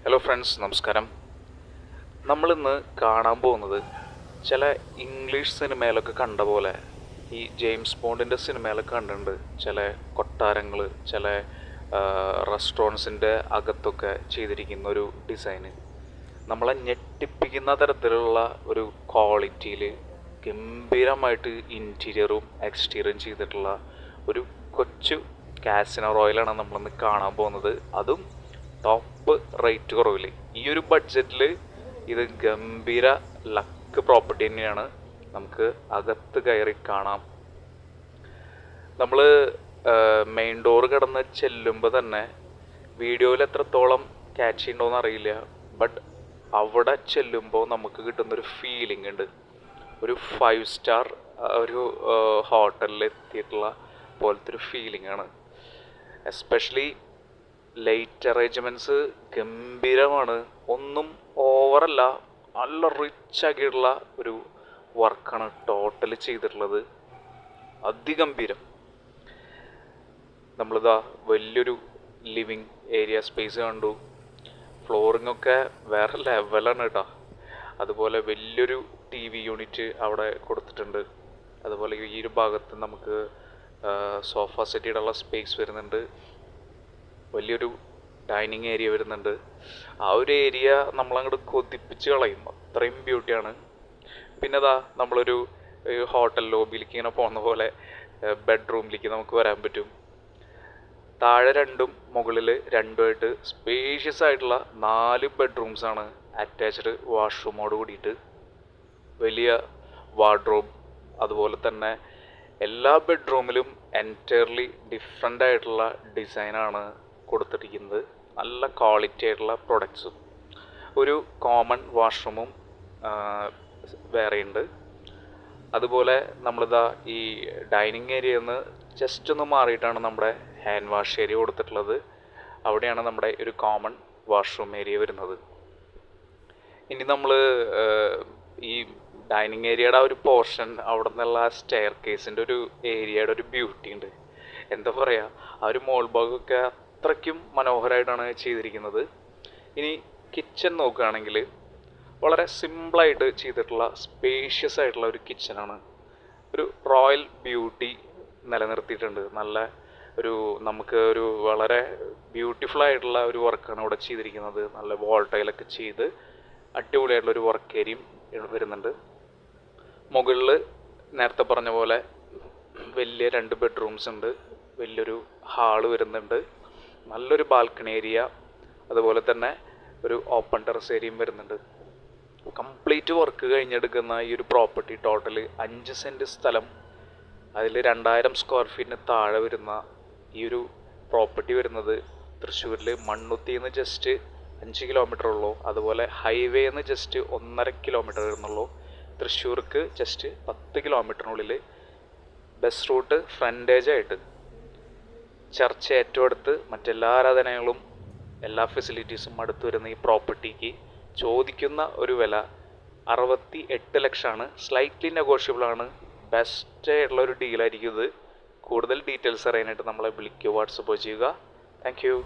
Hello friends, നമസ്കാരം. നമ്മളിന്ന് കാണാൻ പോകുന്നത് ചില ഇംഗ്ലീഷ് സിനിമയിലൊക്കെ കണ്ട പോലെ ഈ ജെയിംസ് ബോണ്ടിൻ്റെ സിനിമയിലൊക്കെ കണ്ടിട്ടുണ്ട്. ചില കൊട്ടാരങ്ങൾ, ചില റെസ്റ്റോറൻറ്റ്സിൻ്റെ അകത്തൊക്കെ ചെയ്തിരിക്കുന്ന ഒരു ഡിസൈന് നമ്മളെ ഞെട്ടിപ്പിക്കുന്ന തരത്തിലുള്ള ഒരു ക്വാളിറ്റിയിൽ ഗംഭീരമായിട്ട് ഇൻറ്റീരിയറും എക്സ്റ്റീരിയറും ചെയ്തിട്ടുള്ള ഒരു കൊച്ചു കാസിനോ റോയലാണ് നമ്മളിന്ന് കാണാൻ പോകുന്നത്. അതും ടോപ്പ് റേറ്റ് കുറവിൽ. ഈ ഒരു ബഡ്ജറ്റിൽ ഇത് ഗംഭീര ലക്ക് പ്രോപ്പർട്ടി തന്നെയാണ്. നമുക്ക് അകത്ത് കയറി കാണാം. നമ്മൾ മെയിൻ ഡോർ കടന്ന് ചെല്ലുമ്പോൾ തന്നെ വീഡിയോയിൽ എത്രത്തോളം ക്യാച്ച് ചെയ്യുന്നുണ്ടോയെന്ന് അറിയില്ല, ബട്ട് അവിടെ ചെല്ലുമ്പോൾ നമുക്ക് കിട്ടുന്നൊരു ഫീലിംഗ് ഉണ്ട്. ഒരു 5 സ്റ്റാർ ഒരു ഹോട്ടലിൽ എത്തിയിട്ടുള്ള പോലത്തെ ഒരു ഫീലിംഗ് ആണ്. എസ്പെഷ്യലി ലൈറ്റ് അറേഞ്ച്മെൻറ്റ്സ് ഗംഭീരമാണ്. ഒന്നും ഓവറല്ല, നല്ല റിച്ച് ആക്കിയിട്ടുള്ള ഒരു വർക്കാണ് ടോട്ടൽ ചെയ്തിട്ടുള്ളത്. അതിഗംഭീരം. നമ്മളിതാ വലിയൊരു ലിവിങ് ഏരിയ സ്പേസ് കണ്ടു. ഫ്ലോറിംഗ് ഒക്കെ വേറെ ലെവലാണ് കേട്ടോ. അതുപോലെ വലിയൊരു TV യൂണിറ്റ് അവിടെ കൊടുത്തിട്ടുണ്ട്. അതുപോലെ ഈ ഒരു ഭാഗത്ത് നമുക്ക് സോഫ സെറ്റ് ഇടാനുള്ള സ്പേസ് വരുന്നുണ്ട്. വലിയൊരു ഡൈനിങ് ഏരിയ വരുന്നുണ്ട്. ആ ഒരു ഏരിയ നമ്മളങ്ങോട്ട് കൊതിപ്പിച്ച് കളയും, അത്രയും ബ്യൂട്ടിയാണ്. പിന്നെ നമ്മളൊരു ഹോട്ടൽ ലോബിയിലേക്ക് ഇങ്ങനെ പോകുന്ന പോലെ ബെഡ്റൂമിലേക്ക് നമുക്ക് വരാൻ പറ്റും. താഴെ 2ഉം മുകളിൽ 2ഉമായിട്ട് സ്പേഷ്യസ് ആയിട്ടുള്ള 4 ബെഡ്റൂംസാണ്. അറ്റാച്ച്ഡ് വാഷ്റൂമോട് കൂടിയിട്ട് വലിയ വാർഡ്രോബ്. അതുപോലെ തന്നെ എല്ലാ ബെഡ്റൂമിലും എൻറ്റയർലി ഡിഫറെൻ്റ് ആയിട്ടുള്ള ഡിസൈനാണ് കൊടുത്തിരിക്കുന്നത്. നല്ല ക്വാളിറ്റി ആയിട്ടുള്ള പ്രൊഡക്ട്സും. ഒരു കോമൺ വാഷ്റൂമും വേറെയുണ്ട്. അതുപോലെ നമ്മളിതാ ഈ ഡൈനിങ് ഏരിയയിൽ നിന്ന് ജസ്റ്റ് ഒന്ന് മാറിയിട്ടാണ് നമ്മുടെ ഹാൻഡ് വാഷ് ഏരിയ കൊടുത്തിട്ടുള്ളത്. അവിടെയാണ് നമ്മുടെ ഒരു കോമൺ വാഷ്റൂം ഏരിയ വരുന്നത്. ഇനി നമ്മൾ ഈ ഡൈനിങ് ഏരിയയുടെ ആ ഒരു പോർഷൻ, അവിടെ നിന്നുള്ള ആ സ്റ്റെയർ കേസിൻ്റെ ഒരു ഏരിയയുടെ ഒരു ബ്യൂട്ടി ഉണ്ട്. എന്താ പറയുക, ആ ഒരു മോൾ ഭാഗമൊക്കെ അത്രയ്ക്കും മനോഹരമായിട്ടാണ് ചെയ്തിരിക്കുന്നത്. ഇനി കിച്ചൺ നോക്കുകയാണെങ്കിൽ വളരെ സിമ്പിളായിട്ട് ചെയ്തിട്ടുള്ള സ്പേഷ്യസ് ആയിട്ടുള്ള ഒരു കിച്ചണാണ്. ഒരു റോയൽ ബ്യൂട്ടി നിലനിർത്തിയിട്ടുണ്ട്. നല്ല ഒരു നമുക്ക് ഒരു വളരെ ബ്യൂട്ടിഫുൾ ആയിട്ടുള്ള ഒരു വർക്കാണ് ഇവിടെ ചെയ്തിരിക്കുന്നത്. നല്ല വോൾട്ടൈലൊക്കെ ചെയ്ത് അടിപൊളിയായിട്ടുള്ളൊരു വർക്ക് ഏരിയയും വരുന്നുണ്ട്. മുകളിൽ നേരത്തെ പറഞ്ഞ പോലെ വലിയ 2 ബെഡ്റൂംസ് ഉണ്ട്. വലിയൊരു ഹാള് വരുന്നുണ്ട്. നല്ലൊരു ബാൽക്കണി ഏരിയ, അതുപോലെ തന്നെ ഒരു ഓപ്പൺ ടെറസ് ഏരിയയും വരുന്നുണ്ട്. കംപ്ലീറ്റ് വർക്ക് കഴിഞ്ഞെടുക്കുന്ന ഈ ഒരു പ്രോപ്പർട്ടി ടോട്ടൽ 5 സെൻറ്റ് സ്ഥലം, അതിൽ 2000 സ്ക്വയർ ഫീറ്റിന് താഴെ വരുന്ന ഈ ഒരു പ്രോപ്പർട്ടി വരുന്നത് തൃശ്ശൂരിൽ മണ്ണുത്തിയിൽ നിന്ന് ജസ്റ്റ് 5 കിലോമീറ്റർ ഉള്ളൂ. അതുപോലെ ഹൈവേയിൽ നിന്ന് ജസ്റ്റ് 1.5 കിലോമീറ്റർ വരുന്നുള്ളൂ. തൃശ്ശൂർക്ക് ജസ്റ്റ് 10 കിലോമീറ്ററിനുള്ളിൽ ബസ് റൂട്ട് ഫ്രണ്ടേജായിട്ട് ചർച്ച് ഏറ്റവും അടുത്ത്, മറ്റെല്ലാ ആരാധനകളും എല്ലാ ഫെസിലിറ്റീസും അടുത്ത് വരുന്ന ഈ പ്രോപ്പർട്ടിക്ക് ചോദിക്കുന്ന ഒരു വില 68 ലക്ഷമാണ്. സ്ലൈറ്റ്ലി നെഗോഷ്യബിളാണ്. ബെസ്റ്റ് ആയിട്ടുള്ള ഒരു ഡീലായിരിക്കും ഇത്. കൂടുതൽ ഡീറ്റെയിൽസ് അറിയാനായിട്ട് നമ്മളെ വിളിക്കുക, വാട്സപ്പ് ചെയ്യുക. Thank you.